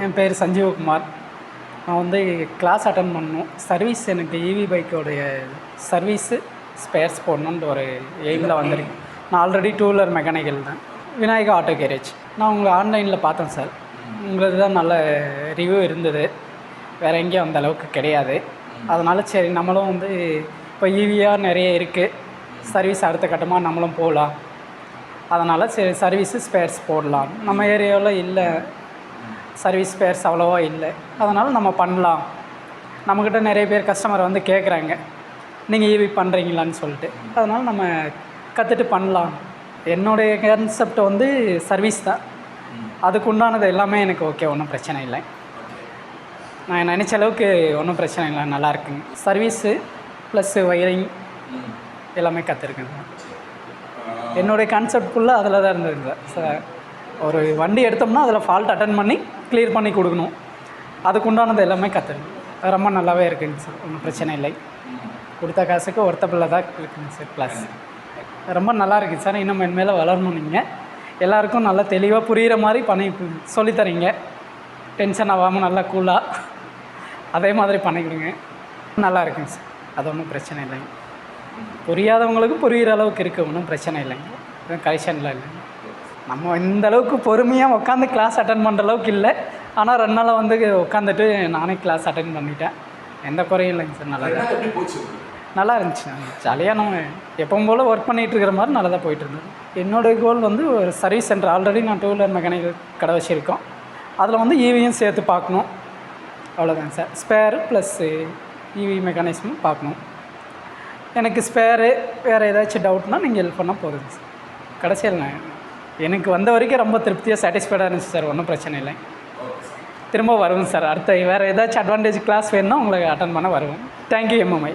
என் பேர் சஞ்சீவகுமார். நான் வந்து கிளாஸ் அட்டன் பண்ணணும். சர்வீஸ் எனக்கு ஈவி பைக்கோடைய சர்வீஸு ஸ்பேர்ஸ் போடணுன்ற ஒரு எய்மில் வந்திருக்கேன். நான் ஆல்ரெடி டூ வீலர் மெக்கானிக்கல் தான். Vinayaka auto garage. நான் உங்களை ஆன்லைனில் பார்த்தேன் சார். உங்களது தான் நல்ல ரிவ்யூ இருந்தது. வேறு எங்கேயும் அந்த அளவுக்கு கிடையாது. அதனால் சரி நம்மளும் வந்து இப்போ ஈவியாக நிறைய இருக்குது, சர்வீஸ் அடுத்த கட்டமாக நம்மளும் போகலாம். அதனால் சரி சர்வீஸு ஸ்பேர்ஸ் போடலாம். நம்ம ஏரியாவில் இல்லை, சர்வீஸ் ஸ்பேர்ஸ் அவ்வளோவா இல்லை. அதனால் நம்ம பண்ணலாம். நம்மக்கிட்ட நிறைய பேர் கஸ்டமர் வந்து கேட்குறாங்க, நீங்கள் ஈவி பண்ணுறீங்களான்னு சொல்லிட்டு. அதனால் நம்ம கற்றுட்டு பண்ணலாம். என்னுடைய கான்செப்ட் வந்து சர்வீஸ் தான். அதுக்கு உண்டானது எல்லாமே எனக்கு ஓகே, ஒன்றும் பிரச்சனை இல்லை. நான் நினச்ச அளவுக்கு ஒன்றும் பிரச்சனை இல்லை, நல்லா இருக்குங்க. சர்வீஸு ப்ளஸ்ஸு வயரிங் எல்லாமே கற்றுருக்கேங்க. என்னுடைய கான்செப்ட் ஃபுல்லாக அதில் தான் இருந்ததுங்க சார். ஒரு வண்டி எடுத்தோம்னா அதில் ஃபால்ட் அட்டன் பண்ணி கிளியர் பண்ணி கொடுக்கணும். அதுக்கு உண்டானது எல்லாமே கற்றுருக்கேன். ரொம்ப நல்லாவே இருக்குங்க சார், ஒன்றும் பிரச்சனை இல்லை. கொடுத்த காசுக்கு ஒர்த்தபிளாக தான் இருக்குங்க சார். ப்ளஸ் ரொம்ப நல்லா இருக்குது சார். இன்னும் என் மேலே வளரணும். நீங்கள் எல்லாேருக்கும் நல்லா தெளிவாக புரிகிற மாதிரி பண்ணி சொல்லித்தரீங்க. டென்ஷன் ஆகாமல் நல்லா கூலாக அதே மாதிரி பண்ணிக்கிடுங்க. நல்லா இருக்குங்க சார், அது ஒன்றும் பிரச்சனை இல்லைங்க. புரியாதவங்களுக்கும் புரிகிற அளவுக்கு இருக்குது, ஒன்றும் பிரச்சனை இல்லைங்க. கரெக்ஷனில் இல்லைங்க. நம்ம இந்த அளவுக்கு பொறுமையாக உட்காந்து கிளாஸ் அட்டன் பண்ணுற அளவுக்கு இல்லை. ஆனால் 2 நாளாக வந்து உட்காந்துட்டு நானே கிளாஸ் அட்டன் பண்ணிட்டேன். எந்த குறையும் இல்லைங்க சார். நல்லா இருந்துச்சு. ஜாலியாக நம்ம எப்பவும் போல் ஒர்க் பண்ணிகிட்டு இருக்கிற மாதிரி நல்லா தான் போயிட்டுருந்தோம். என்னோடய கோல் வந்து ஒரு சர்வீஸ் சென்டர். ஆல்ரெடி நான் டூ வீலர் மெக்கானிக்கல் கடை வச்சுருக்கோம். அதில் வந்து ஈவியும் சேர்த்து பார்க்கணும், அவ்வளோதாங்க சார். ஸ்பேரு ப்ளஸ்ஸு ஈவி மெக்கானிசமும் பார்க்கணும். எனக்கு ஸ்பேரு வேறு ஏதாச்சும் டவுட்னால் நீங்கள் ஹெல்ப் பண்ணால் போதுங்க சார். கடைசியில் நான் எனக்கு வந்த வரைக்கும் ரொம்ப திருப்தியாக சாட்டிஸ்ஃபைடாக இருந்துச்சு சார். ஒன்றும் பிரச்சனை இல்லை. திரும்ப வருவேன் சார். அடுத்த வேறு ஏதாச்சும் அட்வான்டேஜ் கிளாஸ் வேணுன்னா உங்களுக்கு அட்டன் பண்ண வருவேன். Thank you MMI.